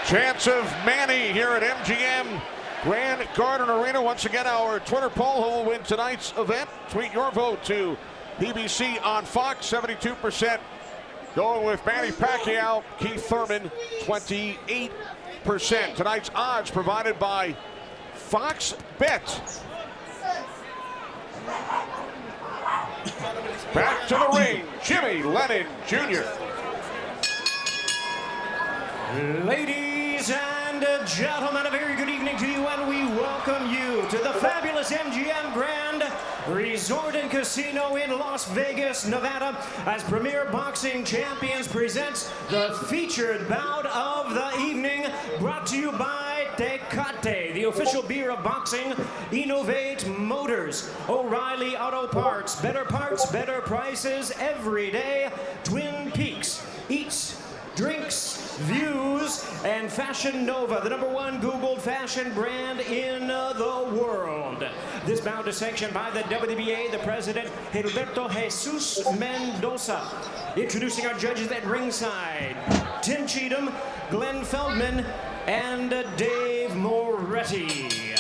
Chance of Manny here at MGM Grand Garden Arena. Once again, our Twitter poll: who will win tonight's event? Tweet your vote to PBC on Fox. 72% going with Manny Pacquiao. Keith Thurman, 28%. Tonight's odds provided by Fox Bet. Back to the ring, Jimmy Lennon Jr. Ladies and gentlemen, a very good evening to you, and we welcome you to the fabulous MGM Grand Resort and Casino in Las Vegas, Nevada, as Premier Boxing Champions presents the featured bout of the evening, brought to you by Tecate, the official beer of boxing, Innovate Motors, O'Reilly Auto Parts, better prices every day, Twin Peaks, Eats, Drinks, Views, and Fashion Nova, the #1 Googled fashion brand in the world. This bout is sanctioned by the WBA, the president, Gilberto Jesus Mendoza. Introducing our judges at ringside, Tim Cheatham, Glenn Feldman, and Dave Moretti.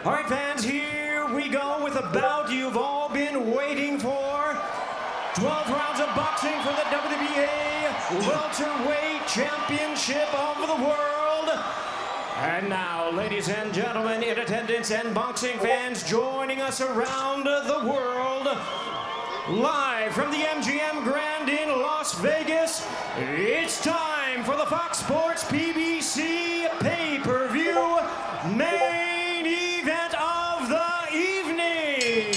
All right, fans, here we go with a bout you've all been waiting for. 12 rounds of boxing for the WBA Welterweight Championship of the world. And now, ladies and gentlemen, in attendance and boxing fans joining us around the world, live from the MGM Grand in Las Vegas, it's time for the Fox Sports PBC pay-per-view main event of the evening.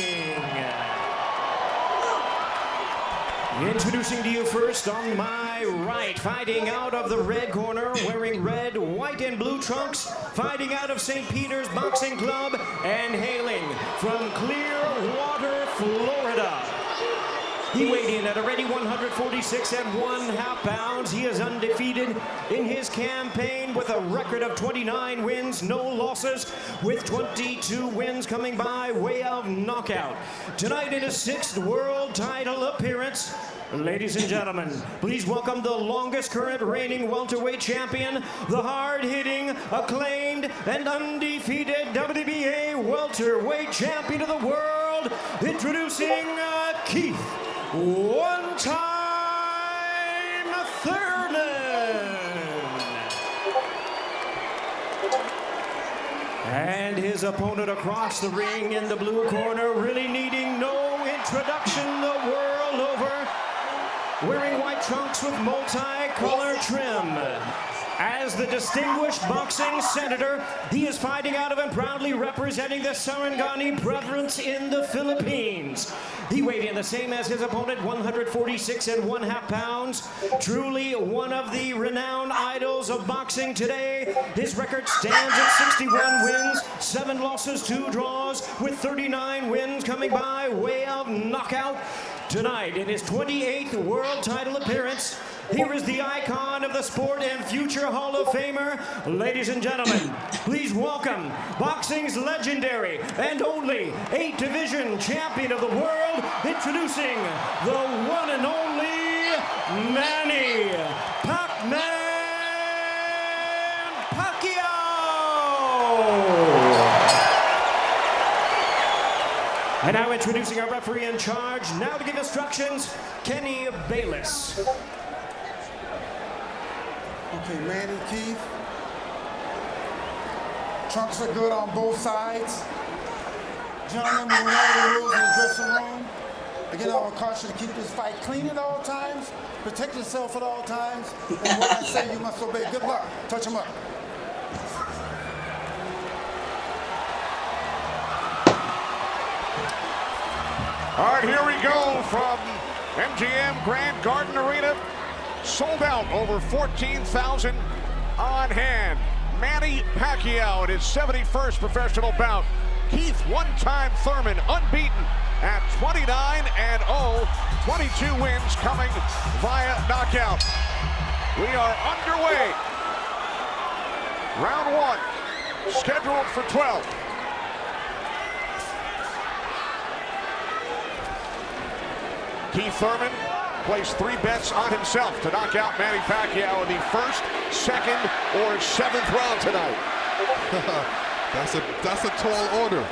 Introducing to you first on my right, fighting out of the red corner, wearing red, white, and blue trunks, fighting out of St. Peter's Boxing Club, and hailing from Clearwater, Florida. He weighed in at a ready 146 1/2 pounds. He is undefeated in his campaign with a record of 29 wins, no losses, with 22 wins coming by way of knockout. Tonight in his 6th world title appearance, ladies and gentlemen, please welcome the longest current reigning welterweight champion, the hard-hitting, acclaimed, and undefeated WBA welterweight champion of the world, introducing Keith one-time Thurman. And his opponent across the ring in the blue corner, really needing no introduction the world over, wearing white trunks with multi-color trim. As the distinguished boxing senator, he is fighting out of and proudly representing the Sarangani Province in the Philippines. He weighed in the same as his opponent, 146 1/2 pounds. Truly one of the renowned idols of boxing today. His record stands at 61 wins, 7 losses, 2 draws, with 39 wins coming by way of knockout. Tonight, in his 28th world title appearance, here is the icon of the sport and future Hall of Famer. Ladies and gentlemen, please welcome boxing's legendary and only 8-division champion of the world, introducing the one and only Manny Pac-Man Pacquiao. And now introducing our referee in charge, now to give instructions, Kenny Bayless. Okay, Manny, Keith. Trunks are good on both sides. Gentlemen, we know the rules in the dressing room. Again, I will caution you to keep this fight clean at all times, protect yourself at all times, and what I say you must obey. Good luck. Touch him up. All right, here we go from MGM Grand Garden Arena. Sold out, over 14,000 on hand. Manny Pacquiao in his 71st professional bout. Keith one-time Thurman, unbeaten at 29-0, 22 wins coming via knockout. We are underway. Round 1, scheduled for 12. Keith Thurman placed 3 bets on himself to knock out Manny Pacquiao in the 1st, 2nd, or 7th round tonight. That's a tall order.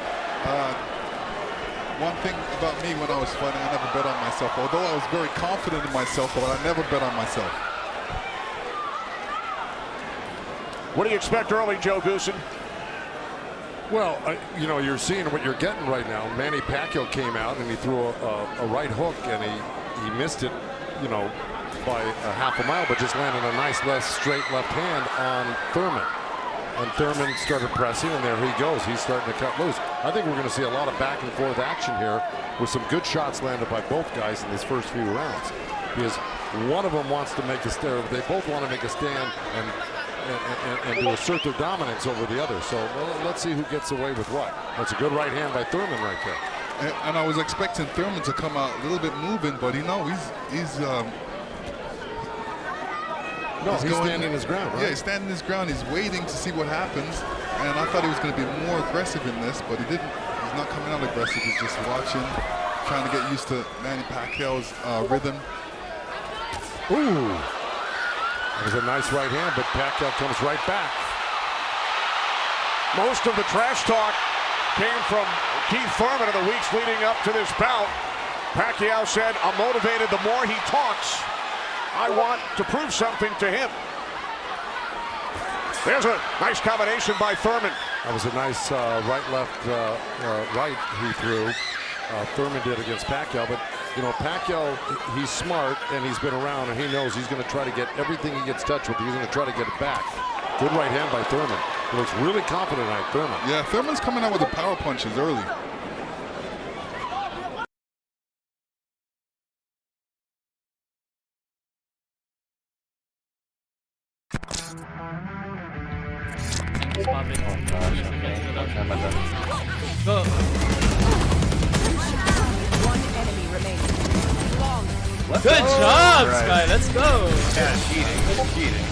One thing about me when I was fighting, I never bet on myself. Although I was very confident in myself, but I never bet on myself. What do you expect early, Joe Goosen? Well, you know, you're seeing what you're getting right now. Manny Pacquiao came out and he threw a right hook and he missed it, you know, by a half a mile, but just landed a nice straight left hand on Thurman. And Thurman started pressing, and there he goes. He's starting to cut loose. I think we're going to see a lot of back and forth action here with some good shots landed by both guys in these first few rounds. Because one of them wants to make a stand. They both want to make a stand and to assert their dominance over the other. So let's see who gets away with what. That's a good right hand by Thurman right there. And I was expecting Thurman to come out a little bit moving, but he's standing his ground, right? Yeah, he's standing his ground. He's waiting to see what happens. And I thought he was going to be more aggressive in this, but he didn't. He's not coming out aggressive. He's just watching, trying to get used to Manny Pacquiao's rhythm. Ooh. That was a nice right hand, but Pacquiao comes right back. Most of the trash talk came from Keith Thurman in the weeks leading up to this bout. Pacquiao said, "I'm motivated the more he talks. I want to prove something to him." There's a nice combination by Thurman. That was a nice right he threw. Thurman did against Pacquiao, but you know, Pacquiao, he's smart and he's been around and he knows he's going to try to get everything he gets touched with. He's going to try to get it back. Good right hand by Thurman. He looks really confident tonight, Thurman. Yeah, Thurman's coming out with the power punches early. Go. One enemy remaining. Long. Good job, Sky. Let's go. Yeah, cheating.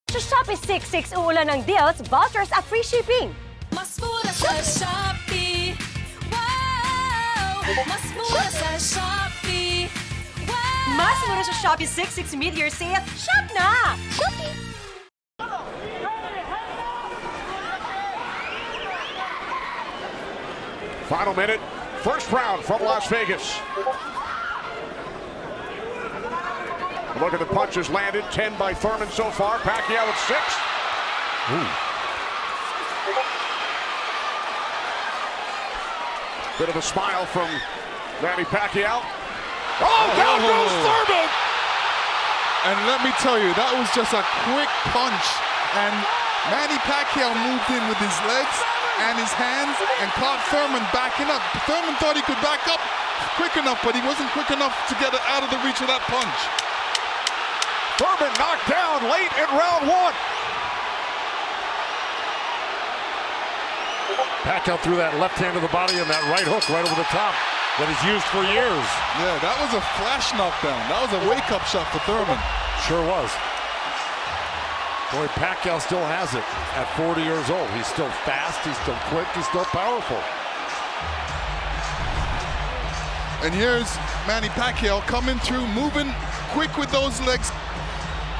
Sa Shopee 66, uulan ng deals, vouchers at free shipping. Mas mura sa Shopee. Wow! Mas mura sa Shopee. Wow! Mas mura sa Shopee 66 mid-year sale. Shop na! Shopee! Final minute, first round from Las Vegas. Look at the punches landed, 10 by Thurman so far. Pacquiao at 6. Ooh. Bit of a smile from Manny Pacquiao. Oh, down goes Thurman! And let me tell you, that was just a quick punch. And Manny Pacquiao moved in with his legs and his hands and caught Thurman backing up. Thurman thought he could back up quick enough, but he wasn't quick enough to get it out of the reach of that punch. Thurman knocked down late in round 1. Pacquiao threw that left hand to the body and that right hook right over the top that he's used for years. Yeah, that was a flash knockdown. That was a wake-up shot for Thurman. Sure was. Boy, Pacquiao still has it at 40 years old. He's still fast, he's still quick, he's still powerful. And here's Manny Pacquiao coming through, moving quick with those legs,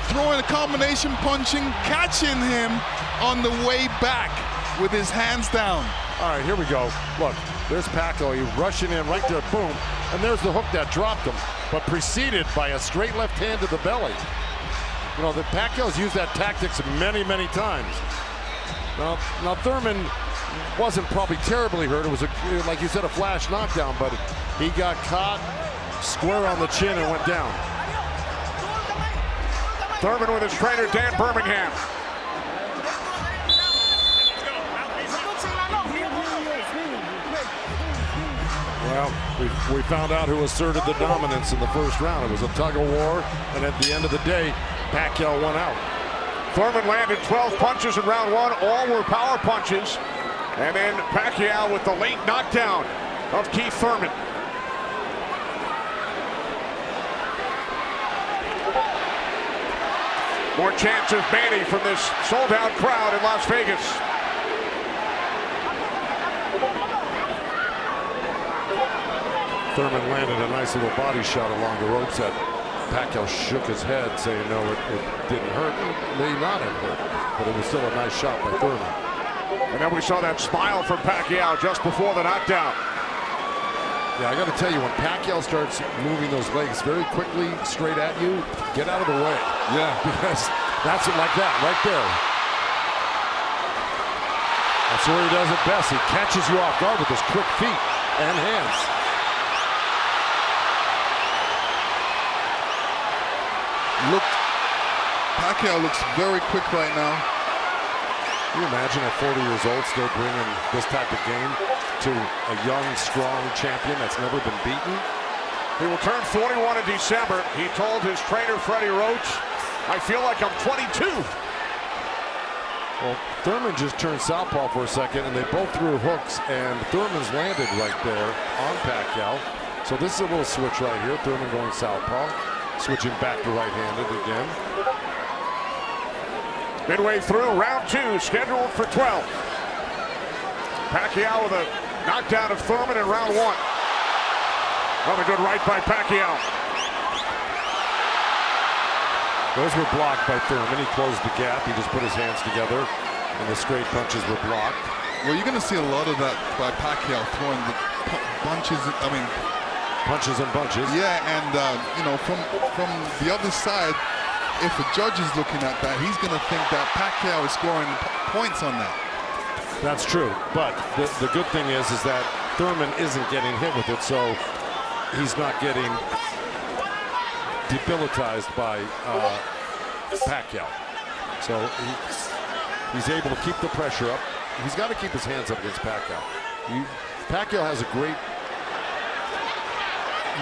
throwing a combination punching, catching him on the way back with his hands down. All right, here we go. Look, there's Pacquiao. He's rushing in right there, boom. And there's the hook that dropped him, but preceded by a straight left hand to the belly. You know, the Pacquiao's used that tactics many, many times. Now Thurman wasn't probably terribly hurt. It was, like you said, a flash knockdown, but he got caught square on the chin and went down. Thurman with his trainer, Dan Birmingham. Well, we found out who asserted the dominance in the first round. It was a tug of war, and at the end of the day, Pacquiao won out. Thurman landed 12 punches in round 1. All were power punches. And then Pacquiao with the late knockdown of Keith Thurman. More chance of Manny from this sold-out crowd in Las Vegas. Thurman landed a nice little body shot along the ropes that Pacquiao shook his head, saying no, it didn't hurt. It may not have hurt, but it was still a nice shot by Thurman. And then we saw that smile from Pacquiao just before the knockdown. Yeah, I got to tell you, when Pacquiao starts moving those legs very quickly straight at you, get out of the way. Yeah. Because that's it, like that, right there. That's where he does it best. He catches you off guard with his quick feet and hands. Pacquiao looks very quick right now. Can you imagine at 40 years old still bringing this type of game to a young, strong champion that's never been beaten? He will turn 41 in December. He told his trainer, Freddie Roach, "I feel like I'm 22. Well, Thurman just turned southpaw for a second, and they both threw hooks, and Thurman's landed right there on Pacquiao. So this is a little switch right here. Thurman going southpaw, switching back to right-handed again. Midway through round 2, scheduled for 12. Pacquiao with a knockdown of Thurman in round 1. Another good right by Pacquiao. Those were blocked by Thurman. He closed the gap. He just put his hands together, and the straight punches were blocked. Well, you're going to see a lot of that by Pacquiao throwing the punches. Punches and bunches. Yeah, and you know, from the other side, if a judge is looking at that, he's going to think that Pacquiao is scoring points on that. That's true, but the good thing is that Thurman isn't getting hit with it, so he's not getting debilitized by Pacquiao. So he's able to keep the pressure up. He's got to keep his hands up against Pacquiao. Pacquiao has a great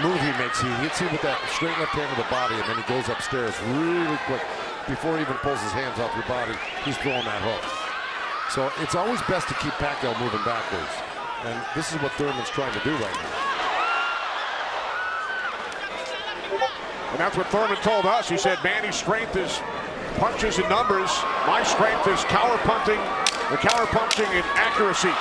move he makes. He hits you with that straight left hand of the body, and then he goes upstairs really quick. Before he even pulls his hands off your body, he's throwing that hook. So it's always best to keep Pacquiao moving backwards. And this is what Thurman's trying to do right now. And that's what Thurman told us. He said Manny's strength is punches and numbers. My strength is counter punching and accuracy.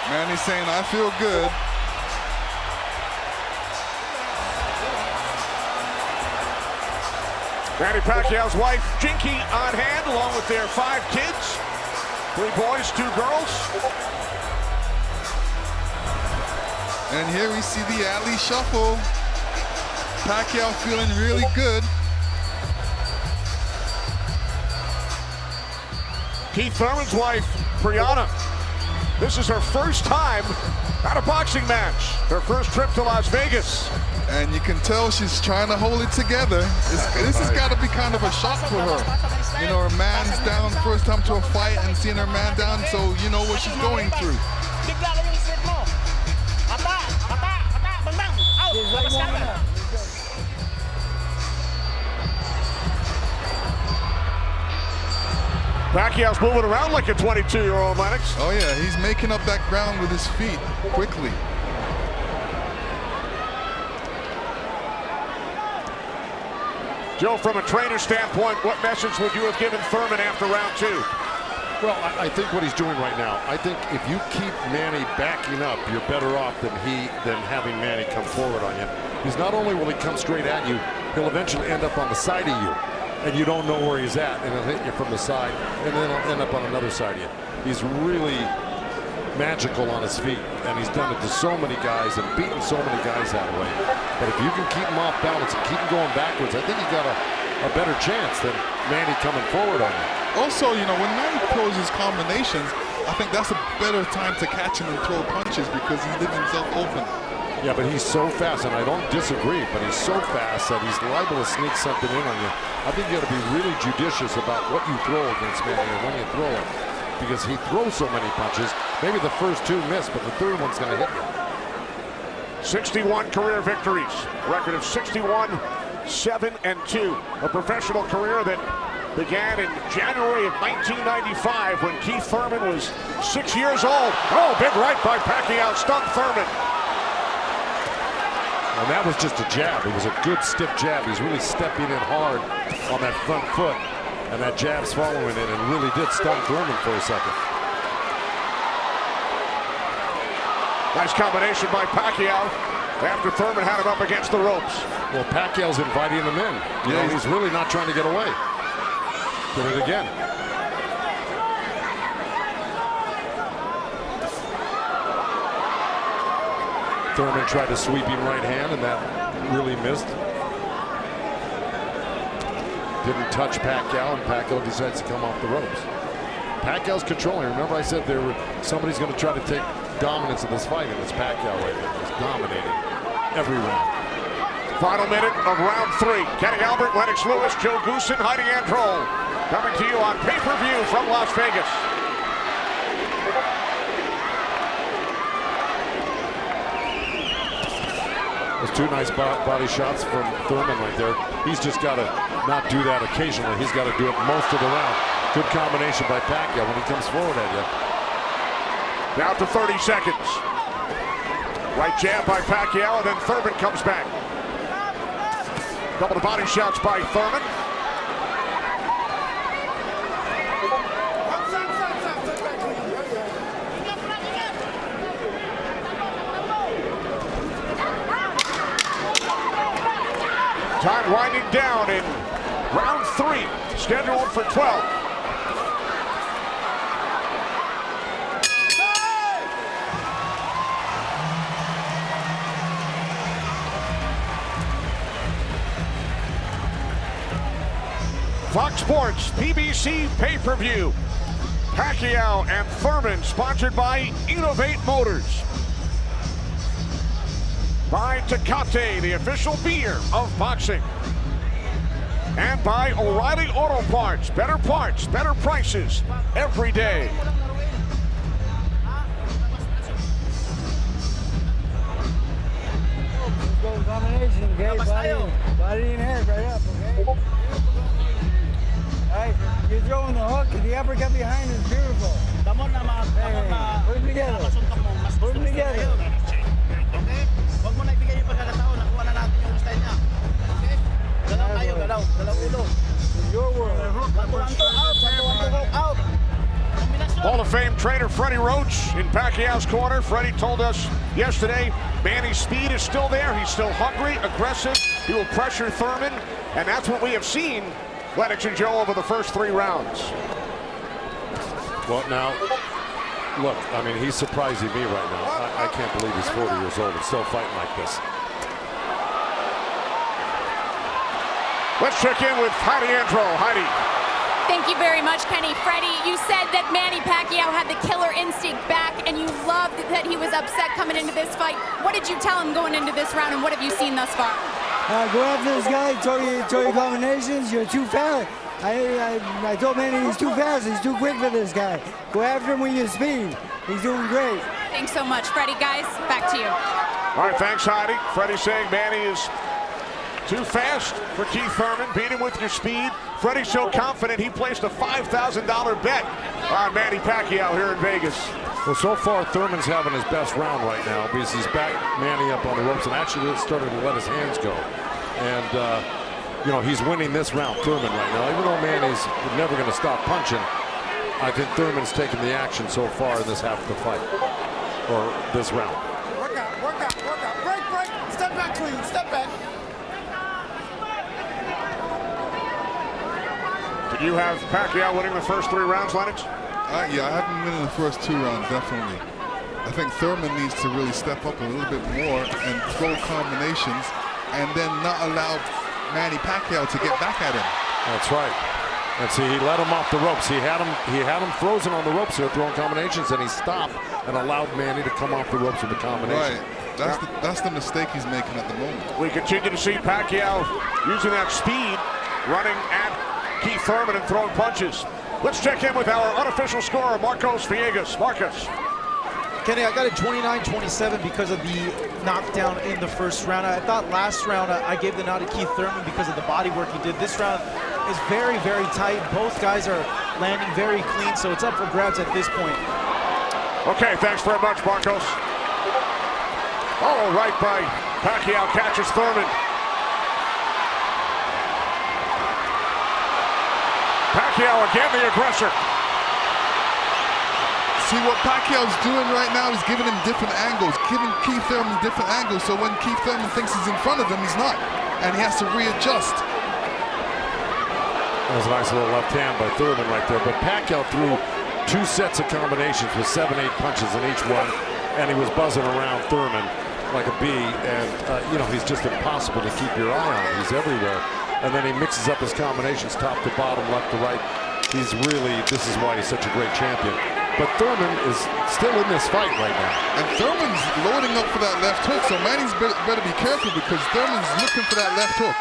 Manny's saying, I feel good. Manny Pacquiao's wife, Jinky, on hand, along with their 5 kids. 3 boys, 2 girls. And here we see the alley shuffle. Pacquiao feeling really good. Keith Thurman's wife, Brianna. This is her first time at a boxing match. Her first trip to Las Vegas. And you can tell she's trying to hold it together. This has got to be kind of a shock for her. You know, her man's down first time to a fight and seeing her man down, so you know what she's going through. Pacquiao's moving around like a 22-year-old, Lennox. Oh yeah, he's making up that ground with his feet quickly. Joe, from a trainer standpoint, what message would you have given Thurman after round 2? Well, I think what he's doing right now, I think if you keep Manny backing up, you're better off than having Manny come forward on you. Because not only will he come straight at you, he'll eventually end up on the side of you. And you don't know where he's at, and he'll hit you from the side, and then he'll end up on another side of you. He's really magical on his feet, and he's done it to so many guys and beaten so many guys that way. But if you can keep him off balance and keep him going backwards, I think you got a better chance than Manny coming forward on you. Also, you know, when Manny throws his combinations, I think that's a better time to catch him and throw punches because he leaves himself open. Yeah, but he's so fast, and I don't disagree, but he's so fast that he's liable to sneak something in on you. I think you got to be really judicious about what you throw against Manny and when you throw it, because he throws so many punches. Maybe the first 2 miss, but the third one's going to hit you. 61 career victories, record of 61, 7-2. A professional career that began in January of 1995 when Keith Thurman was 6 years old. Oh, big right by Pacquiao, stunned Thurman. And that was just a jab. It was a good stiff jab. He's really stepping in hard on that front foot. And that jab's following it and really did stun Thurman for a second. Nice combination by Pacquiao after Thurman had him up against the ropes. Well, Pacquiao's inviting him in. You know, he's really not trying to get away. Did it again. Thurman tried a sweeping right hand, and that really missed. Didn't touch Pacquiao, and Pacquiao decides to come off the ropes. Pacquiao's controlling. Remember I said somebody's going to try to take dominance in this fight, and it's Pacquiao right now. He's dominating every round. Final minute of round 3. Kenny Albert, Lennox Lewis, Joe Goosen, Heidi Androl. Coming to you on pay-per-view from Las Vegas. Those two nice body shots from Thurman right there. He's just got to not do that occasionally. He's got to do it most of the round. Good combination by Pacquiao when he comes forward at you. Down to 30 seconds. Right jab by Pacquiao, and then Thurman comes back. Couple of body shots by Thurman. Time winding down in round 3, scheduled for 12. Fox Sports, PBC pay-per-view. Pacquiao and Thurman, sponsored by Innovate Motors. By Tecate, the official beer of boxing. And by O'Reilly Auto Parts, better prices every day. Combination, okay? Body and head right up, okay? Alright, you're throwing the hook and the uppercut behind is beautiful. Hey, put them together. Put them together. Huwag mo na ibigay yung pagkakataon, nakuha na natin yung style niya. Okay? Galaw tayo, galaw ulo. Your world. Out. Hall of Fame trainer Freddie Roach in Pacquiao's corner. Freddie told us yesterday Manny's speed is still there. He's still hungry, aggressive. He will pressure Thurman, and that's what we have seen, Lennox and Joe, over the first 3 rounds. Well, now, look, I mean, he's surprising me right now. I can't believe he's 40 years old and still fighting like this. Let's check in with Heidi Androl. Heidi. Thank you very much, Kenny. Freddie, you said that Manny Pacquiao had the killer instinct back, and you loved that he was upset coming into this fight. What did you tell him going into this round, and what have you seen thus far? Go after this guy, throw your combinations. You're too fast. I told Manny he's too fast. He's too quick for this guy. Go after him with your speed. He's doing great. Thanks so much, Freddie. Guys, back to you. All right, thanks, Heidi. Freddie saying Manny is too fast for Keith Thurman. Beat him with your speed. Freddie's so confident he placed a $5,000 bet on Manny Pacquiao here in Vegas. Well, so far, Thurman's having his best round right now because he's back Manny up on the ropes and actually started to let his hands go. And, you know, he's winning this round, Thurman, right now. Even though Manny's never going to stop punching, I think Thurman's taking the action so far in this half of the fight, or this round. Work out. Break. Step back clean, step back. Did you have Pacquiao winning the first 3 rounds, Lennox? Yeah, I have him winning the first 2 rounds, definitely. I think Thurman needs to really step up a little bit more and throw combinations and then not allow Manny Pacquiao to get back at him. That's right. And see, he let him off the ropes. He had him frozen on the ropes here, throwing combinations, and he stopped and allowed Manny to come off the ropes with the combination. Right. That's the mistake he's making at the moment. We continue to see Pacquiao using that speed, running at Keith Thurman and throwing punches. Let's check in with our unofficial scorer, Marcos Villegas. Marcos. Kenny, I got it 29-27 because of the knockdown in the first round. I thought last round I gave the nod to Keith Thurman because of the body work he did. This round, is very, very tight. Both guys are landing very clean, so it's up for grabs at this point. Okay, thanks very much, Marcos. Oh, right by Pacquiao, catches Thurman. Pacquiao again, the aggressor. See, what Pacquiao's doing right now is giving him different angles, giving Keith Thurman different angles, so when Keith Thurman thinks he's in front of him, he's not, and he has to readjust. That was a nice little left hand by Thurman right there, but Pacquiao threw 2 sets of combinations with 7-8 punches in each one, and he was buzzing around Thurman like a bee, and you know, he's just impossible to keep your eye on. He's everywhere, and then he mixes up his combinations top to bottom, left to right. He's really, this is why he's such a great champion. But Thurman is still in this fight right now. And Thurman's loading up for that left hook, so Manny's better be careful because Thurman's looking for that left hook.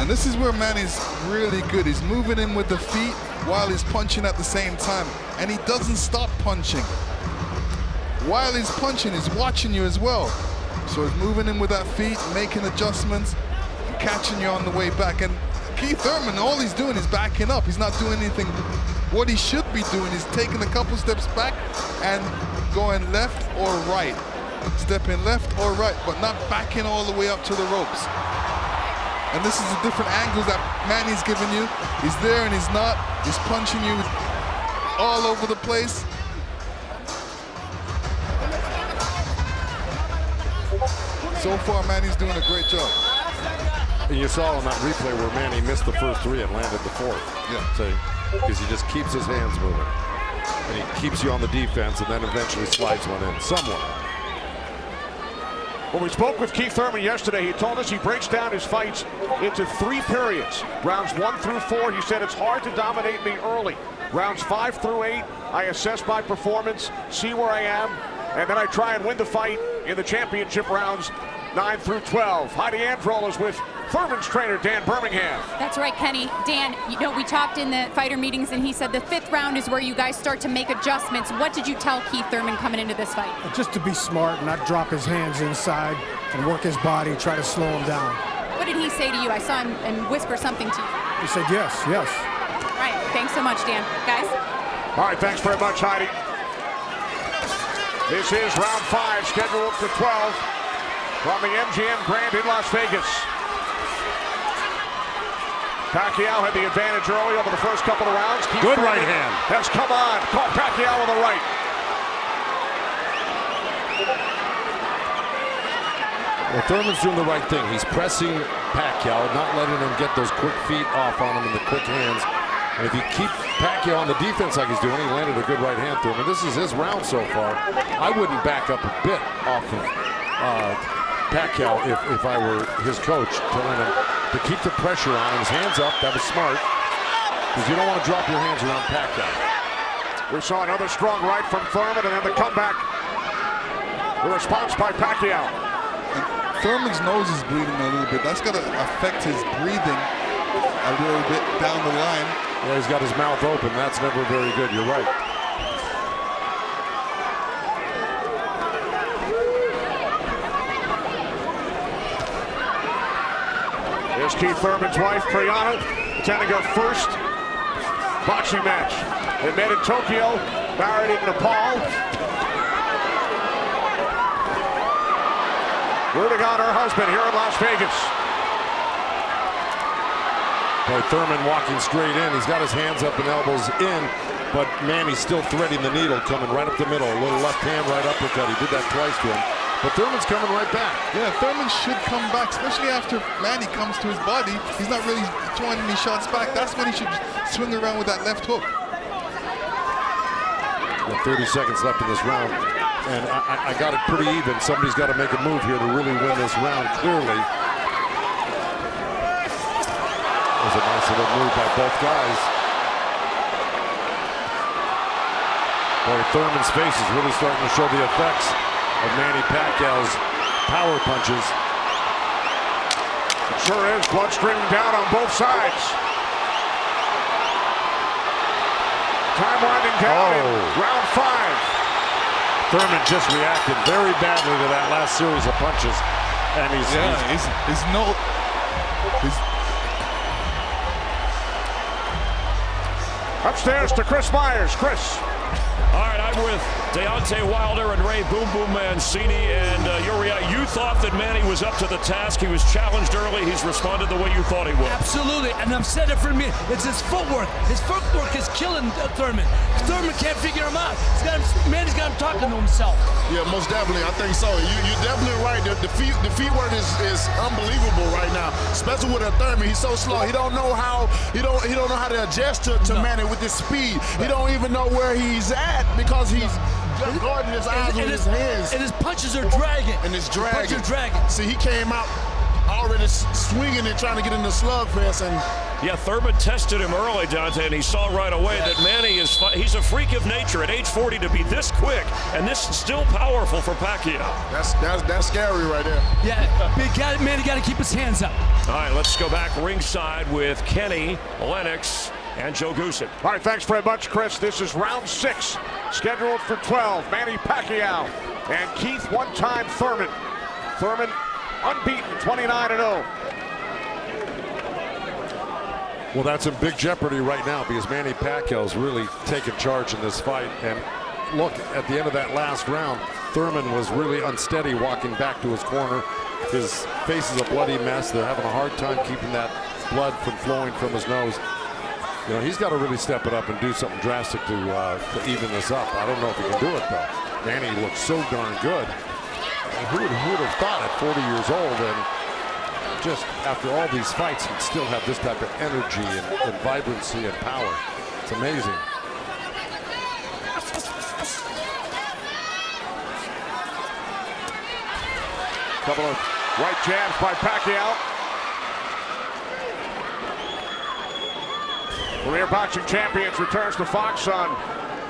And this is where Manny's really good. He's moving in with the feet while he's punching at the same time. And he doesn't stop punching. While he's punching, he's watching you as well. So he's moving in with that feet, making adjustments, and catching you on the way back. And Keith Thurman, all he's doing is backing up. He's not doing anything. What he should be doing is taking a couple steps back and going left or right. Stepping left or right, but not backing all the way up to the ropes. And this is the different angles that Manny's giving you. He's there and he's not. He's punching you all over the place. So far, Manny's doing a great job. And you saw on that replay where Manny missed the first 3 and landed the 4th. Yeah. So, because he just keeps his hands moving. And he keeps you on the defense and then eventually slides one in somewhere. When we spoke with Keith Thurman yesterday, he told us he breaks down his fights into 3 periods. Rounds 1 through 4, he said it's hard to dominate me early. Rounds 5 through 8, I assess my performance, see where I am, and then I try and win the fight in the championship rounds 9 through 12. Heidi Androl is with Thurman's trainer, Dan Birmingham. That's right, Kenny. Dan, you know, we talked in the fighter meetings and he said the 5th round is where you guys start to make adjustments. What did you tell Keith Thurman coming into this fight? Just to be smart, not drop his hands inside and work his body, try to slow him down. What did he say to you? I saw him and whisper something to you. He said yes, yes. All right, thanks so much, Dan. Guys? All right, thanks very much, Heidi. This is round 5, scheduled for 12 from the MGM Grand in Las Vegas. Pacquiao had the advantage early over the first couple of rounds. Good right hand. Has come on. Caught Pacquiao with the right. Well, Thurman's doing the right thing. He's pressing Pacquiao, not letting him get those quick feet off on him and the quick hands. And if you keep Pacquiao on the defense like he's doing, he landed a good right hand to him. And this is his round so far. I wouldn't back up a bit off of Pacquiao if I were his coach, telling him to keep the pressure on him. His hands up, that was smart, because you don't want to drop your hands around Pacquiao. We saw another strong right from Thurman, and then the comeback. The response by Pacquiao. And Thurman's nose is bleeding a little bit. That's going to affect his breathing a little bit down the line. Yeah, he's got his mouth open. That's never very good. You're right. Here's Keith Thurman's wife, Priyana, attending her first boxing match. They met in Tokyo, married in Nepal. Rooting on her husband here in Las Vegas. Boy, Thurman walking straight in. He's got his hands up and elbows in, but Manny's still threading the needle, coming right up the middle. A little left hand, right uppercut. He did that twice to him. But Thurman's coming right back. Yeah, Thurman should come back, especially after Manny comes to his body. He's not really throwing any shots back. That's when he should swing around with that left hook. With 30 seconds left in this round, and I got it pretty even. Somebody's got to make a move here to really win this round clearly. It was a nice little move by both guys. Boy, Thurman's face is really starting to show the effects of Manny Pacquiao's power punches. Sure is. Blood streaming down on both sides. Time winding down in round 5. Thurman just reacted very badly to that last series of punches. And he's upstairs to Chris Myers. Chris. All right, I'm with Deontay Wilder and Ray Boom Boom Mancini, and you thought that Manny was up to the task. He was challenged early. He's responded the way you thought he would. Absolutely, and I've said it for me. It's his footwork. His footwork is killing Thurman. Thurman can't figure him out. Manny's got him talking to himself. Yeah, most definitely. I think so. You're definitely right. The feet work is unbelievable right now, especially with a Thurman. He's so slow. He don't know how he don't know how to adjust to Manny with his speed. He don't even know where he's at because he's guarding his eyes with his hands. And his punches are dragging. And it's dragging. Punches are dragging. See, he came out already swinging and trying to get in the slugfest. And yeah, Thurman tested him early, Dante, and he saw right away that Manny he's a freak of nature at age 40 to be this quick and this still powerful for Pacquiao. That's scary right there. Yeah, Manny got to keep his hands up. All right, let's go back ringside with Kenny, Lennox, and Joe Goosen. All right, thanks very much, Chris. This is round 6, scheduled for 12. Manny Pacquiao and Keith one-time Thurman. Thurman unbeaten, 29-0. Well, that's in big jeopardy right now because Manny Pacquiao's really taken charge in this fight. And look, at the end of that last round, Thurman was really unsteady walking back to his corner. His face is a bloody mess. They're having a hard time keeping that blood from flowing from his nose. You know, he's got to really step it up and do something drastic to even this up. I don't know if he can do it, though. Manny looks so darn good. And who would have thought at 40 years old and just after all these fights he'd still have this type of energy and vibrancy and power. It's amazing. Couple of right jabs by Pacquiao. Premier Boxing Champions returns to Fox on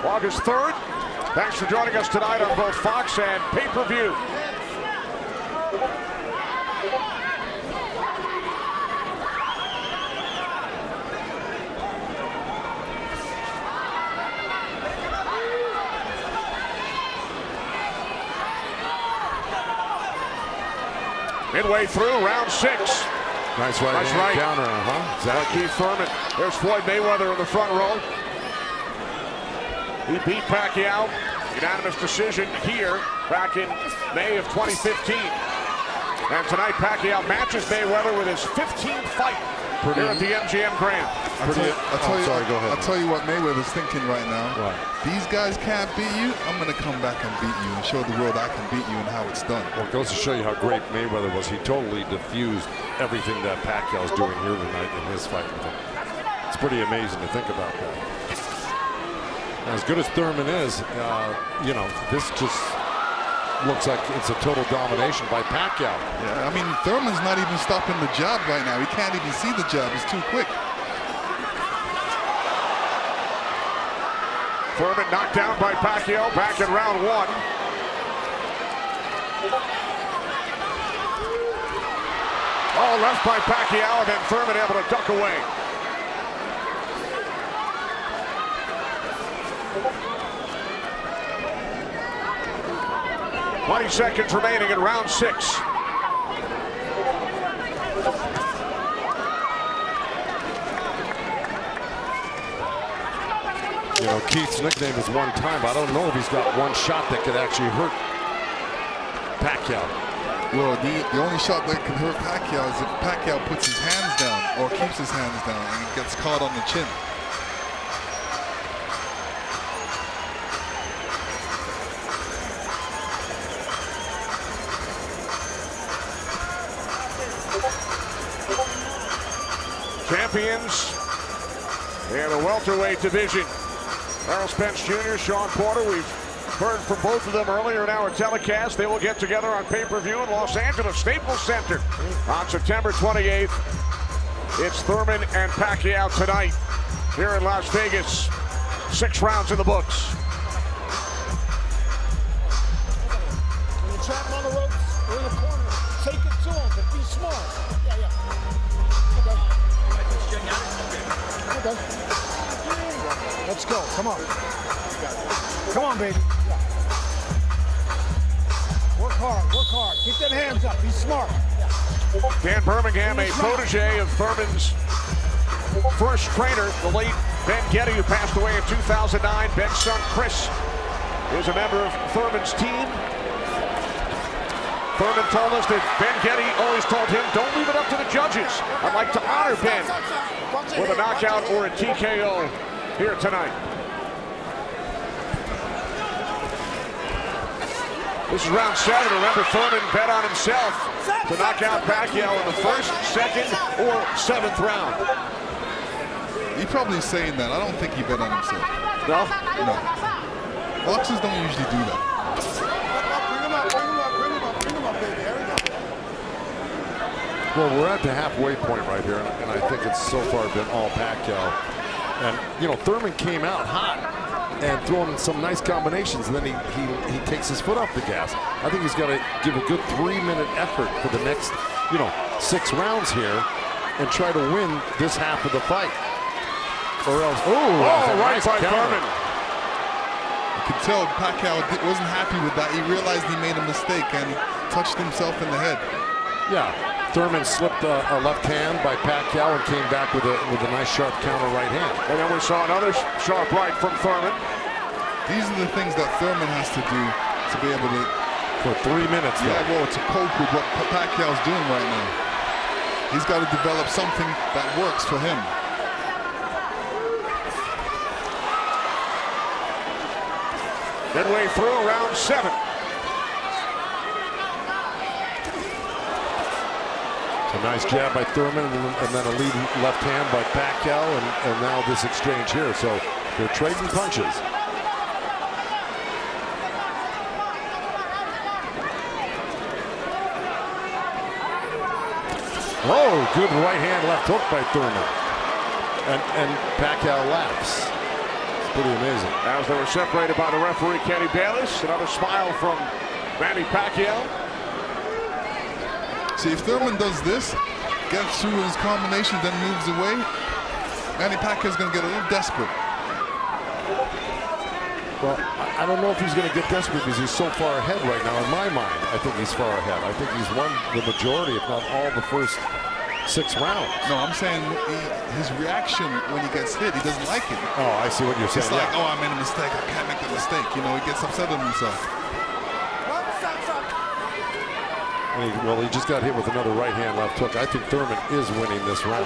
August 3rd. Thanks for joining us tonight on both Fox and pay-per-view. Midway through round 6. Nice right counter, Exactly. Keith Thurman. There's Floyd Mayweather in the front row. He beat Pacquiao. Unanimous decision here back in May of 2015. And tonight Pacquiao matches Mayweather with his 15th fight here at the MGM Grand. I'll tell you what Mayweather's thinking right now. What? These guys can't beat you. I'm going to come back and beat you and show the world I can beat you and how it's done. Well, it goes to show you how great Mayweather was. He totally diffused everything that Pacquiao's doing here tonight in his fight with him. It's pretty amazing to think about that. As good as Thurman is, you know, this just looks like it's a total domination by Pacquiao. Yeah, I mean, Thurman's not even stopping the jab right now. He can't even see the jab. It's too quick. Thurman knocked down by Pacquiao back in round 1. Oh, left by Pacquiao, and then Thurman able to duck away. "20 seconds remaining in round 6. You know, Keith's nickname is one time. I don't know if he's got one shot that could actually hurt Pacquiao. Well, the only shot that can hurt Pacquiao is if Pacquiao puts his hands down or keeps his hands down and gets caught on the chin. Champions in the welterweight division. Errol Spence Jr., Sean Porter. We've heard from both of them earlier in our telecast. They will get together on pay-per-view in Los Angeles Staples Center on September 28th. It's Thurman and Pacquiao tonight here in Las Vegas. 6 rounds in the books. When you trap him on the ropes or in the corner, take it to him, but be smart. Yeah. Okay. Let's go. Come on. Come on, baby. Work hard. Work hard. Keep them hands up. Be smart. Dan Birmingham, a protege of Thurman's first trainer, the late Ben Getty, who passed away in 2009. Ben's son, Chris, is a member of Thurman's team. Thurman told us that Ben Getty always told him, don't leave it up to the judges. I'd like to honor Ben with a knockout or a TKO here tonight. This is round 7. Remember, Thurman bet on himself to knock out Pacquiao in the first, second, or 7th round. He's probably saying that. I don't think he bet on himself. No? No. Boxers don't usually do that. Well, we're at the halfway point right here, and I think it's so far been all Pacquiao. And, you know, Thurman came out hot and throwing some nice combinations, and then he takes his foot off the gas. I think he's got to give a good 3-minute effort for the next, 6 rounds here and try to win this half of the fight. Or else, right by Thurman. You could tell Pacquiao wasn't happy with that. He realized he made a mistake and touched himself in the head. Yeah. Thurman slipped a left hand by Pacquiao and came back with a nice sharp counter right hand. And then we saw another sharp right from Thurman. These are the things that Thurman has to do to be able to... For 3 minutes, yeah, well, to cope with what Pacquiao's doing right now. He's got to develop something that works for him. Midway through round 7. A nice jab by Thurman, and then a lead left hand by Pacquiao, and now this exchange here. So they're trading punches. Oh, good right hand left hook by Thurman. And Pacquiao laughs. It's pretty amazing. As they were separated by the referee, Kenny Bayless. Another smile from Manny Pacquiao. See, if Thurman does this, gets through his combination, then moves away, Manny Pacquiao's going to get a little desperate. Well, I don't know if he's going to get desperate because he's so far ahead right now. In my mind, I think he's far ahead. I think he's won the majority, if not all, the first 6 rounds. No, I'm saying his reaction when he gets hit, he doesn't like it. Oh, I see what you're saying. It's like, oh, I made a mistake. I can't make that mistake. He gets upset with himself. And he just got hit with another right hand left hook. I think Thurman is winning this round.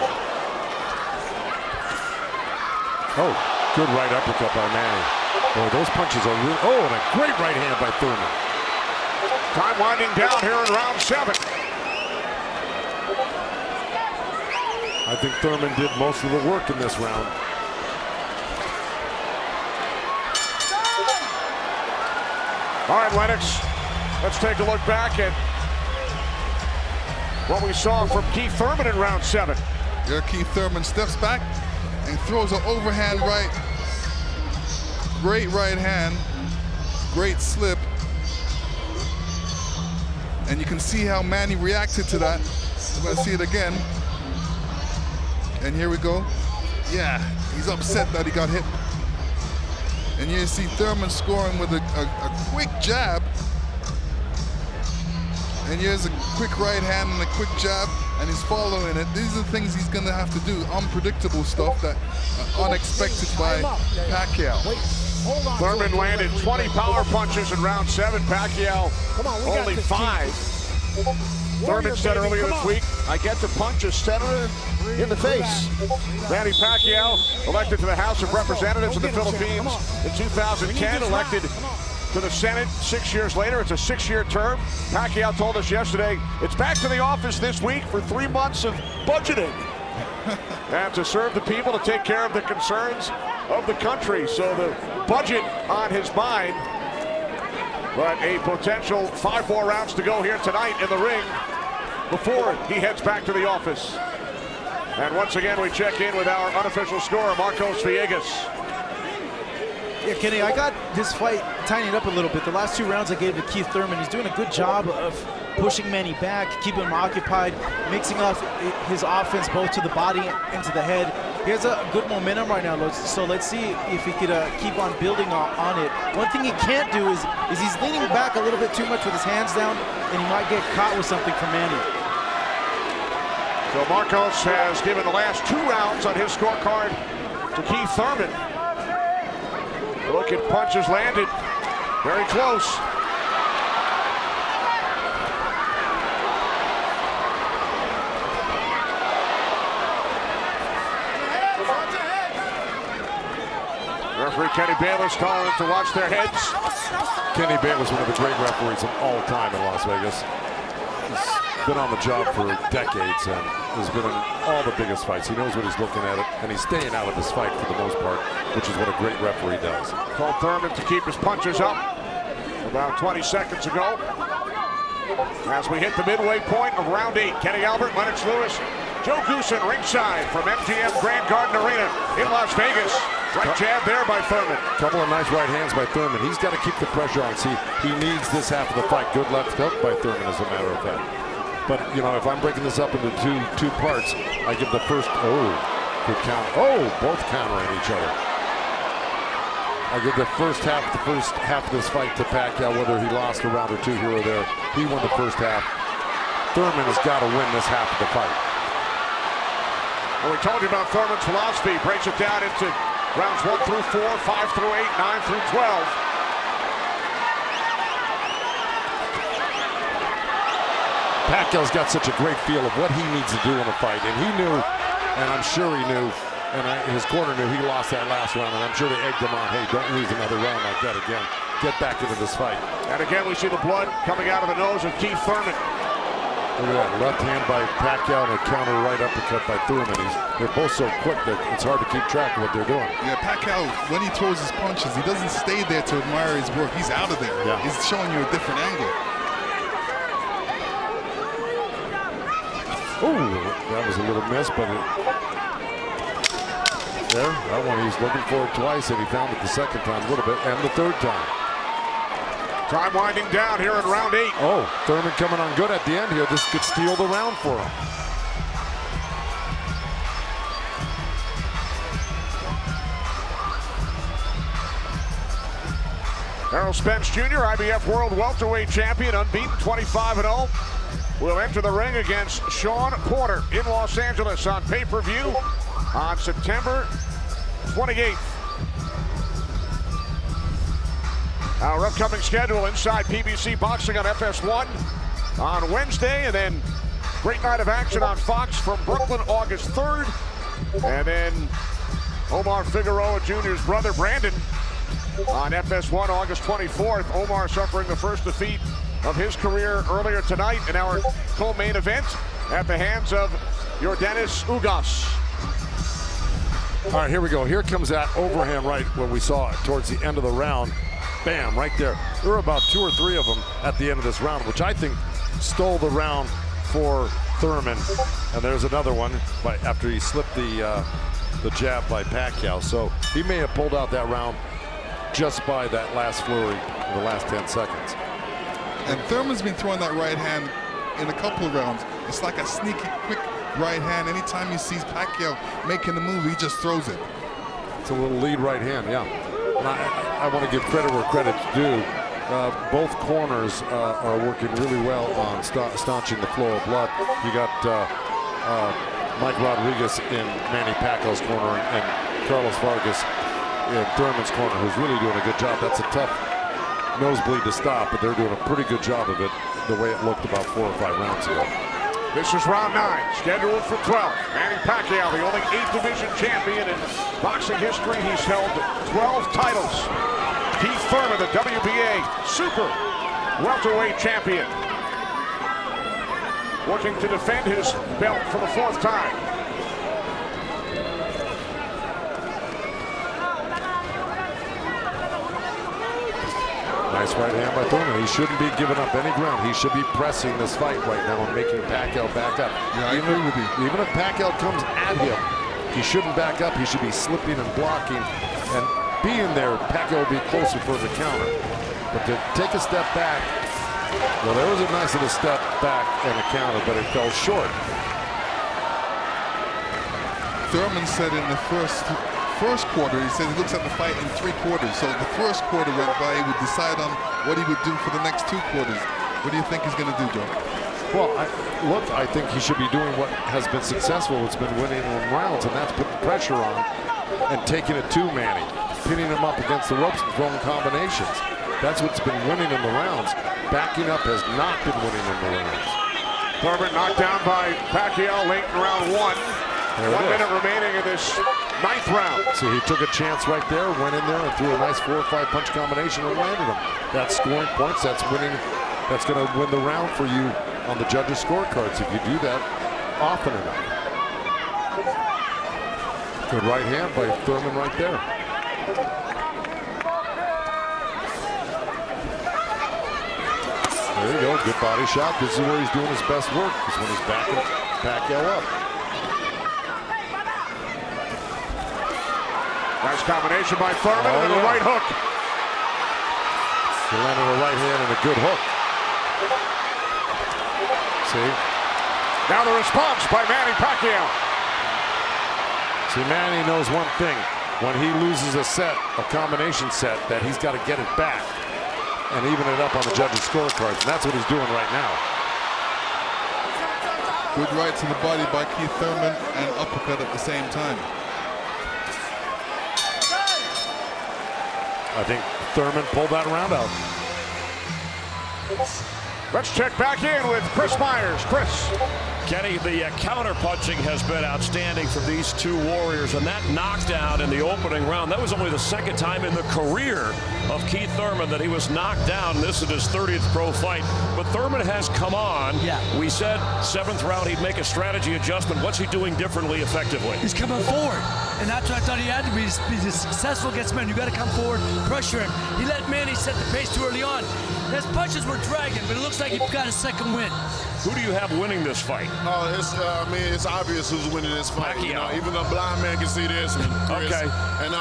Oh, good right uppercut by Manny. Boy, those punches are real. Oh, and a great right hand by Thurman. Time winding down here in round 7. I think Thurman did most of the work in this round. All right, Lennox, let's take a look back at what we saw from Keith Thurman in round 7. Yeah, Keith Thurman steps back and throws an overhand right. Great right hand, great slip. And you can see how Manny reacted to that. We're gonna see it again. And here we go. Yeah, he's upset that he got hit. And you see Thurman scoring with a quick jab. And here's a quick right hand and a quick jab, and he's following it. These are the things he's gonna have to do. Unpredictable stuff that unexpected by Pacquiao. Thurman landed 20 power punches in round 7. Pacquiao only 5. Thurman said earlier this week, I get to punch a senator in the face. Manny Pacquiao, elected to the House of Representatives of the Philippines in 2010, elected to the Senate 6 years later. It's a 6-year term. Pacquiao told us yesterday, it's back to the office this week for 3 months of budgeting. And to serve the people, to take care of the concerns of the country. So the budget on his mind. But a potential 5 more rounds to go here tonight in the ring before he heads back to the office. And once again, we check in with our unofficial scorer, Marcos Villegas. Yeah, Kenny, I got this fight tightened up a little bit. The last 2 rounds I gave to Keith Thurman. He's doing a good job of pushing Manny back, keeping him occupied, mixing up his offense both to the body and to the head. He has a good momentum right now, so let's see if he could keep on building on it. One thing he can't do is he's leaning back a little bit too much with his hands down, and he might get caught with something from Manny. So Marcos has given the last 2 rounds on his scorecard to Keith Thurman. Look at punches landed. Very close. Referee Kenny Bayless calling them to watch their heads. Kenny Bayless, one of the great referees of all time in Las Vegas. He's been on the job for decades and has been in all the biggest fights. He knows what he's looking at, and he's staying out of this fight for the most part, which is what a great referee does. Told Thurman to keep his punches up about 20 seconds ago. As we hit the midway point of round 8, Kenny Albert, Lennox Lewis, Joe Goosen ringside from MGM Grand Garden Arena in Las Vegas. Right jab there by Thurman. Couple of nice right hands by Thurman. He's got to keep the pressure on. See, he needs this half of the fight. Good left hook by Thurman, as a matter of fact. But, you know, if I'm breaking this up into two parts, I give the first, good count. Both countering each other. I give the first half of this fight to Pacquiao, whether he lost a round or 2 here or there. He won the first half. Thurman has got to win this half of the fight. Well, we told you about Thurman's philosophy. Breaks it down into rounds 1 through 4, 5 through 8, 9 through 12. Pacquiao's got such a great feel of what he needs to do in a fight, and he knew, and I'm sure he knew, and his corner knew he lost that last round, and I'm sure they egged him on, hey, don't lose another round like that again. Get back into this fight. And again, we see the blood coming out of the nose of Keith Thurman. Look at that, left hand by Pacquiao and a counter right uppercut by Thurman. They're both so quick that it's hard to keep track of what they're doing. Yeah, Pacquiao, when he throws his punches, he doesn't stay there to admire his work. He's out of there. Yeah. He's showing you a different angle. Ooh, that was a little miss, but there, that one he's looking for it twice, and he found it the second time a little bit, and the third time. Time winding down here in round 8. Oh, Thurman coming on good at the end here. This could steal the round for him. Errol Spence Jr., IBF World Welterweight Champion, unbeaten, 25-0. Will enter the ring against Sean Porter in Los Angeles on pay-per-view on September 28th. Our upcoming schedule inside PBC Boxing on FS1 on Wednesday, and then great night of action on Fox from Brooklyn August 3rd. And then Omar Figueroa Jr.'s brother Brandon on FS1 August 24th. Omar suffering the first defeat of his career earlier tonight in our co-main event at the hands of Yordenis Ugas. All right, here we go. Here comes that overhand right, what we saw towards the end of the round. Bam, right there. There were about 2 or 3 of them at the end of this round, which I think stole the round for Thurman. And there's another one after he slipped the jab by Pacquiao. So he may have pulled out that round just by that last flurry in the last 10 seconds. And Thurman's been throwing that right hand in a couple of rounds. It's like a sneaky, quick right hand. Anytime he sees Pacquiao making the move, he just throws it. It's a little lead right hand, yeah. And I want to give credit where credit's due. Both corners are working really well on staunching the flow of blood. You got Mike Rodriguez in Manny Pacquiao's corner and Carlos Vargas in Thurman's corner, who's really doing a good job. That's a tough nosebleed to stop, but they're doing a pretty good job of it the way it looked about 4 or 5 rounds ago. This is round 9, scheduled for 12. Manny Pacquiao, the only 8th division champion in boxing history. He's held 12 titles. Keith Thurman, the WBA super welterweight champion, working to defend his belt for the 4th time. Nice right hand by Thurman. He shouldn't be giving up any ground. He should be pressing this fight right now and making Pacquiao back up. Yeah, I agree with you. Even if Pacquiao comes at him, he shouldn't back up. He should be slipping and blocking. And being there, Pacquiao will be closer for the counter. But to take a step back Well, there was a nice little step back and a counter, but it fell short. Thurman said in the first quarter, he said he looks at the fight in 3 quarters. So the first quarter went by, he would decide on what he would do for the next 2 quarters. What do you think he's going to do, Joe? Well, I think he should be doing what has been successful. It's been winning in rounds, and that's putting pressure on and taking it to Manny, pinning him up against the ropes and throwing combinations. That's what's been winning in the rounds. Backing up has not been winning in the rounds. Thurman knocked down by Pacquiao late in round 1. 1 minute remaining in this 9th round. See, he took a chance right there, went in there and threw a nice 4 or 5 punch combination and landed him. That's scoring points. That's winning. That's going to win the round for you on the judges' scorecards if you do that often enough. Good right hand by Thurman right there. There you go, good body shot. This is where he's doing his best work, is when he's backing Pacquiao up. Nice combination by Thurman and a right hook. He landed a right hand and a good hook. See? Now the response by Manny Pacquiao. See, Manny knows one thing. When he loses a set, a combination set, that he's got to get it back and even it up on the judges' scorecards. And that's what he's doing right now. Good right to the body by Keith Thurman and uppercut at the same time. I think Thurman pulled that round out. Let's check back in with Chris Myers. Chris. Kenny, the counter-punching has been outstanding from these 2 warriors, and that knockdown in the opening round, that was only the 2nd time in the career of Keith Thurman that he was knocked down. This is his 30th pro fight, but Thurman has come on. Yeah. We said 7th round he'd make a strategy adjustment. What's he doing differently effectively? He's coming forward, and that's what I thought he had to be. He's successful against men. You got to come forward, pressure him. He let Manny set the pace too early on. His punches were dragging, but it looks like he got a 2nd win. Who do you have winning this fight? Oh, it's obvious who's winning this fight. You know, even a blind man can see this one, Chris. Okay. And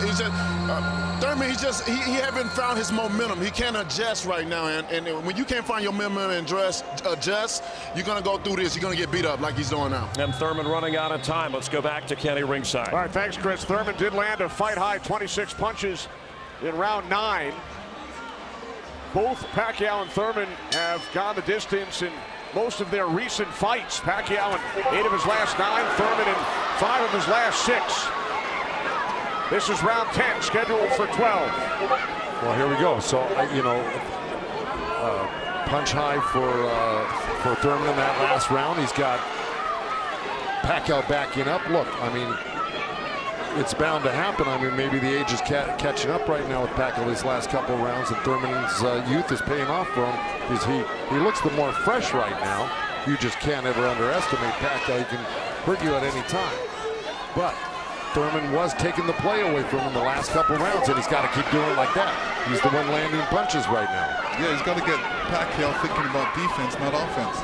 he's just Thurman. He haven't found his momentum. He can't adjust right now. And when you can't find your momentum and adjust, you're gonna go through this. You're gonna get beat up like he's doing now. And Thurman running out of time. Let's go back to Kenny ringside. All right, thanks, Chris. Thurman did land a fight-high 26 punches in round 9. Both Pacquiao and Thurman have gone the distance in most of their recent fights. Pacquiao in 8 of his last 9, Thurman in 5 of his last 6. This is round 10, scheduled for 12. Well, here we go. So, punch high for Thurman in that last round. He's got Pacquiao backing up. Look, I mean, it's bound to happen. I mean, maybe the age is catching up right now with Pacquiao these last couple of rounds, and Thurman's youth is paying off for him because he looks the more fresh right now. You just can't ever underestimate Pacquiao. He can hurt you at any time. But Thurman was taking the play away from him the last couple of rounds, and he's got to keep doing it like that. He's the one landing punches right now. Yeah, he's got to get Pacquiao thinking about defense, not offense.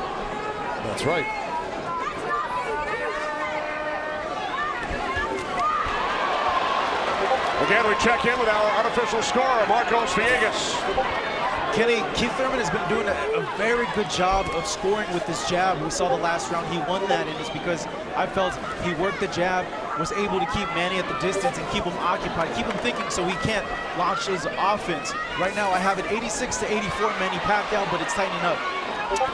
That's right. Again, we check in with our unofficial scorer, Marcos Villegas. Kenny, Keith Thurman has been doing a very good job of scoring with this jab. We saw the last round he won that, and it's because I felt he worked the jab, was able to keep Manny at the distance and keep him occupied, keep him thinking so he can't launch his offense. Right now, I have it 86-84 Manny Pacquiao, but it's tightening up.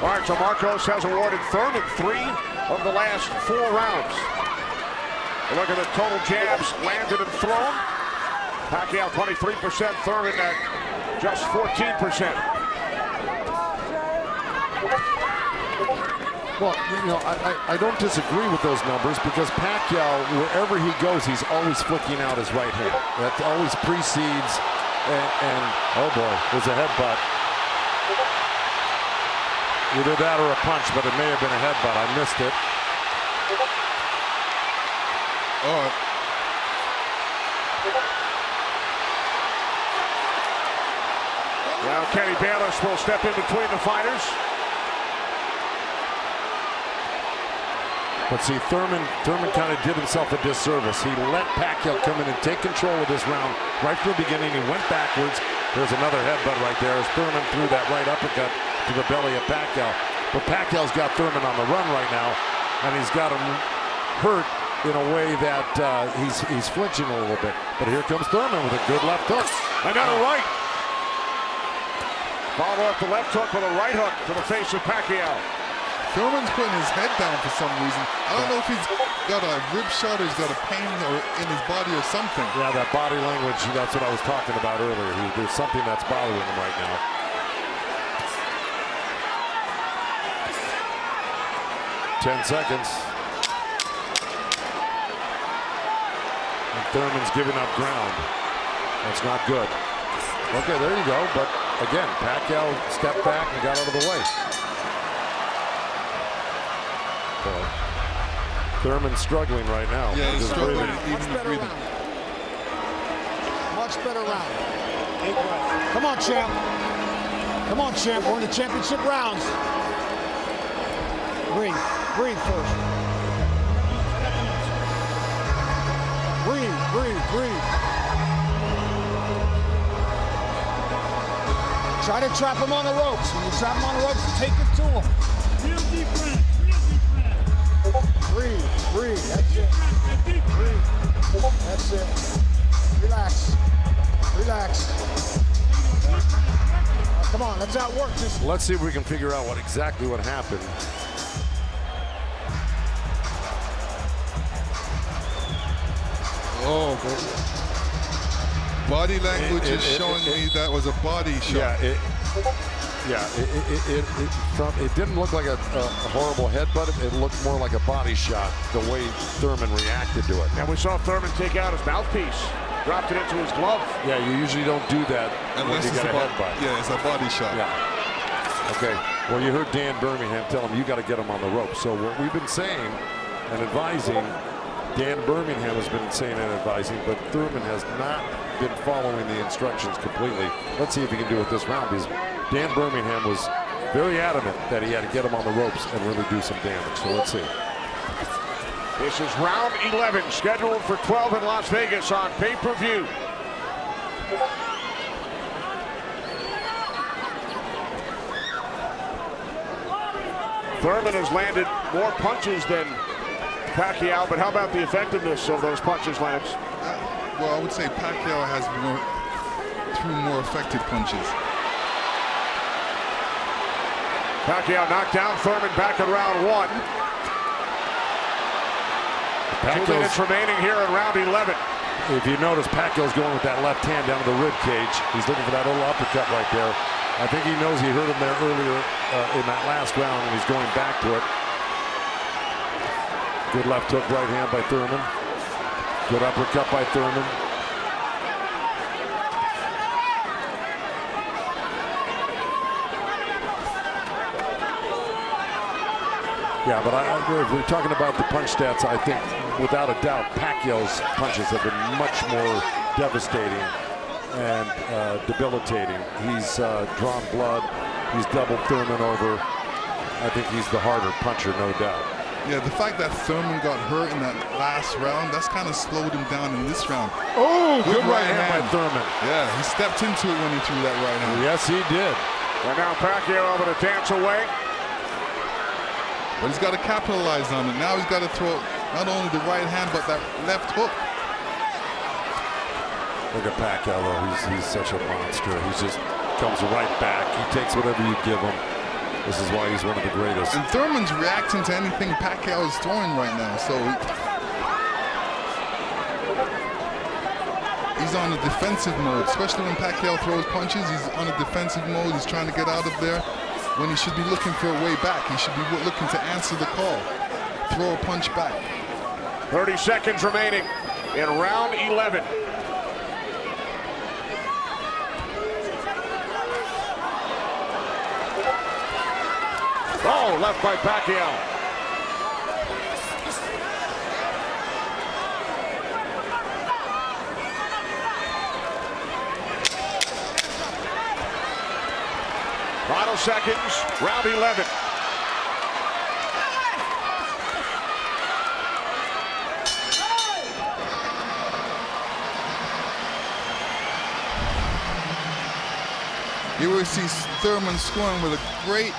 All right, so Marcos has awarded Thurman 3 of the last 4 rounds. Look at the total jabs landed and thrown. Pacquiao 23%, Thurman at just 14%. Well, I don't disagree with those numbers because Pacquiao, wherever he goes, he's always flicking out his right hand. That always precedes, and oh boy, there's a headbutt. Either that or a punch, but it may have been a headbutt. I missed it. Oh. Now Kenny Bayless will step in between the fighters. But see, Thurman kind of did himself a disservice. He let Pacquiao come in and take control of this round right from the beginning. He went backwards. There's another headbutt right there as Thurman threw that right uppercut to the belly of Pacquiao. But Pacquiao's got Thurman on the run right now, and he's got him hurt in a way that he's flinching a little bit. But here comes Thurman with a good left hook. Another right. Follow up the left hook with a right hook to the face of Pacquiao. Thurman's putting his head down for some reason. I don't know if he's got a rib shot or he's got a pain or in his body or something. Yeah, that body language, that's what I was talking about earlier. There's something that's bothering him right now. Ten seconds. And Thurman's giving up ground. That's not good. Okay, there you go. But again, Pacquiao stepped back and got out of the way. Thurman's struggling right now. Yeah, he's struggling. Much better round. Come on, champ. Come on, champ. We're in the championship rounds. Breathe. Breathe first. Breathe, breathe, breathe. Try to trap him on the ropes. When you trap him on the ropes, take it to him. Real deep breath. Breathe, breathe. That's it. Breathe. That's it. Relax. Relax. Come on, let's outwork this. Let's see if we can figure out exactly what happened. Oh, body language is showing me that was a body shot. It didn't look like a horrible headbutt. It looked more like a body shot, the way Thurman reacted to it. And we saw Thurman take out his mouthpiece, dropped it into his glove. Yeah, you usually don't do that unless you get a headbutt. Yeah, it's a body shot. Yeah. Okay, well, you heard Dan Birmingham tell him you got to get him on the rope. So what we've been saying and advising, Dan Birmingham has been saying and advising, but Thurman has not been following the instructions completely. Let's see if he can do it this round, because Dan Birmingham was very adamant that he had to get him on the ropes and really do some damage. So let's see. This is round 11, scheduled for 12 in Las Vegas on pay-per-view. Thurman has landed more punches than Pacquiao, but how about the effectiveness of those punches, Lance? Well, I would say Pacquiao has threw more effective punches. Pacquiao knocked down Thurman back in round 1. 2 minutes remaining here in round 11. If you notice, Pacquiao's going with that left hand down to the rib cage. He's looking for that little uppercut right there. I think he knows he hurt him there earlier in that last round, and he's going back to it. Good left hook, right hand by Thurman. Good uppercut by Thurman. Yeah, but if we're talking about the punch stats, I think without a doubt Pacquiao's punches have been much more devastating and debilitating. He's drawn blood. He's doubled Thurman over. I think he's the harder puncher, no doubt. Yeah, the fact that Thurman got hurt in that last round, that's kind of slowed him down in this round. Oh, good right hand by Thurman. Yeah, he stepped into it when he threw that right hand. Yes, he did. And now Pacquiao able to dance away. But he's got to capitalize on it. Now he's got to throw not only the right hand, but that left hook. Look at Pacquiao, though. He's such a monster. He just comes right back. He takes whatever you give him. This is why he's one of the greatest. And Thurman's reacting to anything Pacquiao is throwing right now. So he's on a defensive mode, especially when Pacquiao throws punches. He's on a defensive mode. He's trying to get out of there when he should be looking for a way back. He should be looking to answer the call. Throw a punch back. 30 seconds remaining in round 11. Oh, left by Pacquiao. Final seconds, round 11. You will see Thurman scoring with a great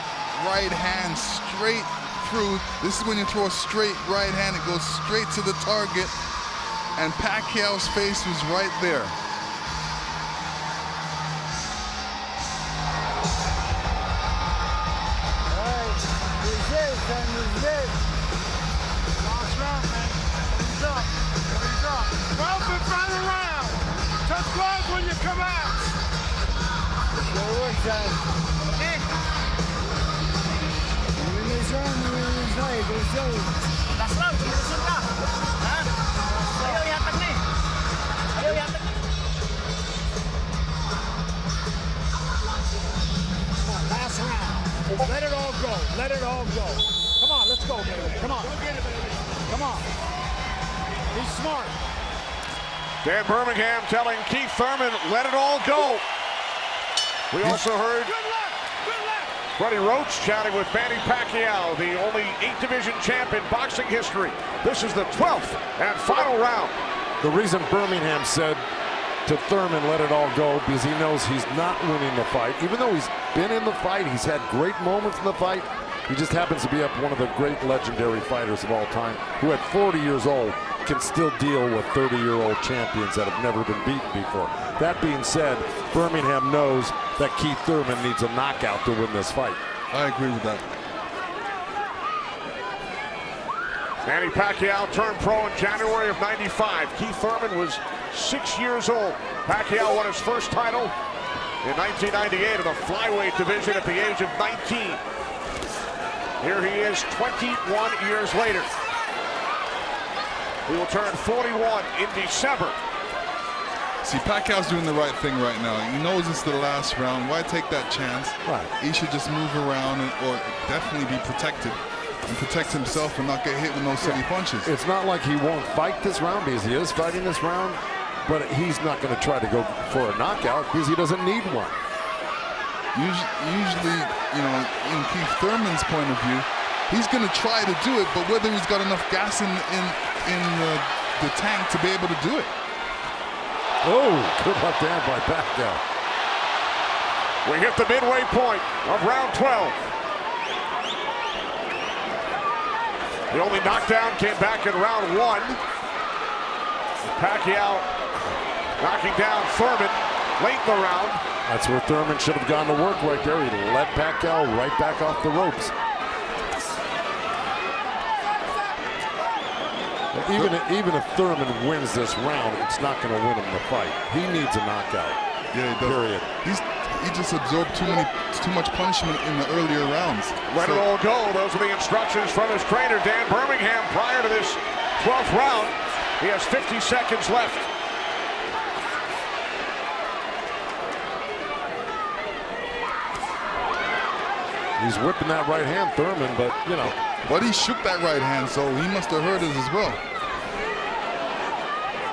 right hand straight through. This is when you throw a straight right hand, it goes straight to the target, and Pacquiao's face was right there. Last round, man. He's up. He's up. 12th and final round. Touch gloves when you come out. Good work, guys. You win this round, you win this fight. Go show. Last round, sumunod ka. Ha? Ayaw yatag ni. Ayaw yatag ni. Last round. Let it all go. Let it all go. Come on, let's go, baby. Come on. Come on. He's smart. Dan Birmingham telling Keith Thurman, let it all go. We also heard Freddie Roach chatting with Manny Pacquiao, the only 8-division champ in boxing history. This is the 12th and final round. The reason Birmingham said to Thurman, let it all go, because he knows he's not winning the fight. Even though he's been in the fight, he's had great moments in the fight. He just happens to be up one of the great legendary fighters of all time, who at 40 years old can still deal with 30-year-old champions that have never been beaten before. That being said, Birmingham knows that Keith Thurman needs a knockout to win this fight. I agree with that. Manny Pacquiao turned pro in January of '95. Keith Thurman was 6 years old. Pacquiao won his first title in 1998 in the flyweight division at the age of 19. Here he is 21 years later. He will turn 41 in December. See, Pacquiao's doing the right thing right now. He knows it's the last round. Why take that chance? Right. He should just move around or definitely be protected and protect himself and not get hit with no silly punches. It's not like he won't fight this round, because he is fighting this round, but he's not going to try to go for a knockout because he doesn't need one. Usually, you know, in Keith Thurman's point of view, he's going to try to do it, but whether he's got enough gas in the tank to be able to do it. Oh, good left hand by Pacquiao. We hit the midway point of round 12. The only knockdown came back in round 1. Pacquiao knocking down Thurman late in the round. That's where Thurman should have gone to work right there. He led Pacquiao right back off the ropes. Even if Thurman wins this round, it's not going to win him the fight. He needs a knockout. Yeah, he does. Period. He just absorbed too much punishment in the earlier rounds. Let it all go. Those are the instructions from his trainer, Dan Birmingham, prior to this 12th round. He has 50 seconds left. He's whipping that right hand, Thurman, but, you know. But he shook that right hand, so he must have heard it as well.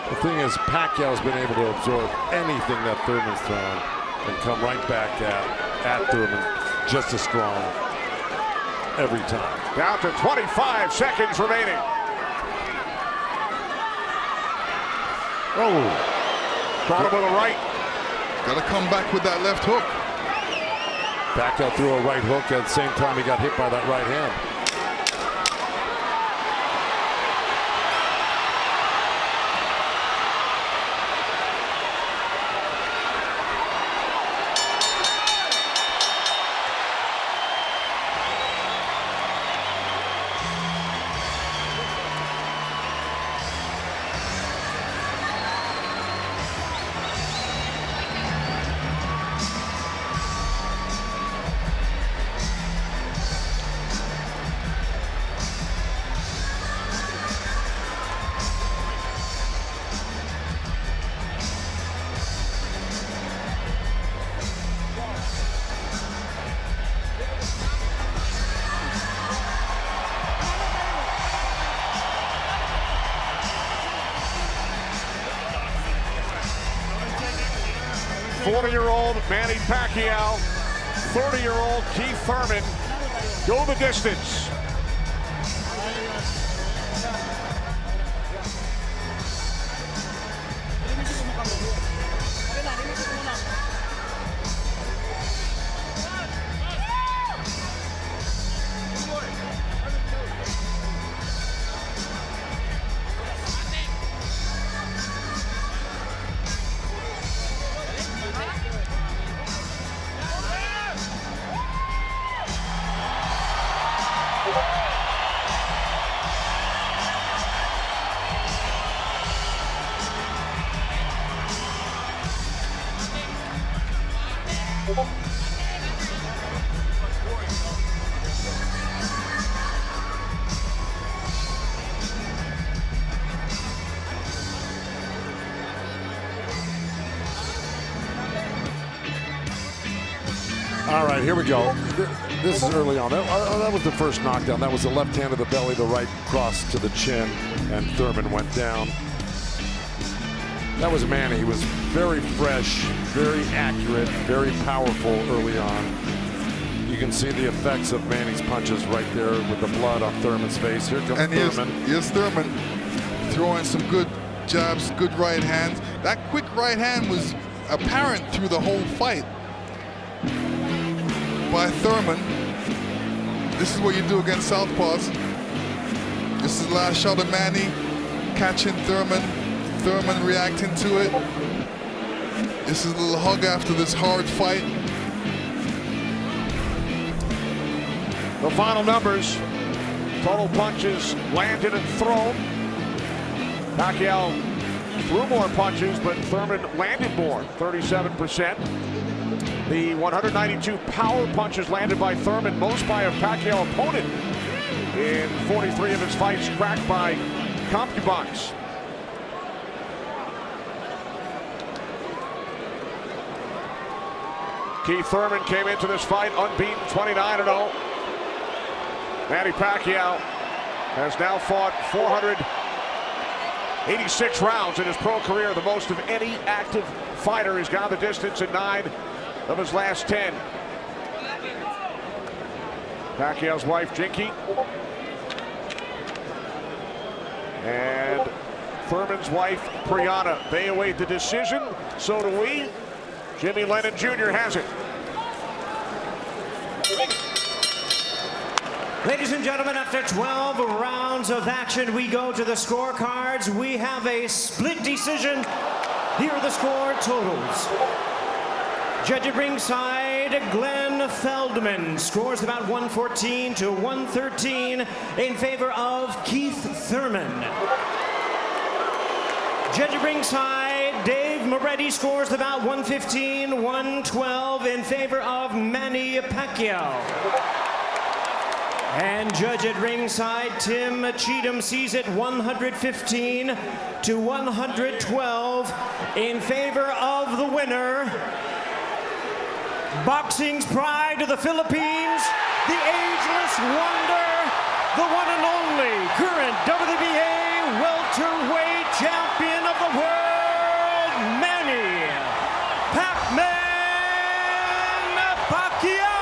The thing is, Pacquiao's been able to absorb anything that Thurman's thrown and come right back at Thurman just as strong every time. Down to 25 seconds remaining. Oh. Caught him with a right. Got to come back with that left hook. Pacquiao threw a right hook at the same time he got hit by that right hand. '40-year-old Manny Pacquiao, 30-year-old Keith Thurman go the distance. All right, here we go. This is early on. That was the first knockdown. That was the left hand to the belly, the right cross to the chin, and Thurman went down. That was Manny. He was very fresh, very accurate, very powerful early on. You can see the effects of Manny's punches right there with the blood on Thurman's face. Here comes Thurman. Here's Thurman throwing some good jabs, good right hands. That quick right hand was apparent through the whole fight by Thurman. This is what you do against southpaws. This is the last shot of Manny, catching Thurman. Thurman reacting to it. This is a little hug after this hard fight. The final numbers: total punches landed and thrown. Pacquiao threw more punches, but Thurman landed more, 37%. The 192 power punches landed by Thurman, most by a Pacquiao opponent in 43 of his fights, cracked by concubines. Keith Thurman came into this fight unbeaten, 29-0. Manny Pacquiao has now fought 486 rounds in his pro career, the most of any active fighter. He's gone the distance in 9 of his last 10. Pacquiao's wife, Jinky, and Thurman's wife, Priyana. They await the decision. So do we. Jimmy Lennon Jr. has it. Ladies and gentlemen, after 12 rounds of action, we go to the scorecards. We have a split decision. Here are the score totals. Judge at ringside, Glenn Feldman scores about 114 to 113 in favor of Keith Thurman. Judge at ringside, Dave Moretti scores about 115, 112 in favor of Manny Pacquiao. And judge at ringside, Tim Cheatham sees it 115 to 112 in favor of the winner. Boxing's pride of the Philippines, the ageless wonder, the one and only current WBA welterweight champion of the world, Manny Pac-Man Pacquiao.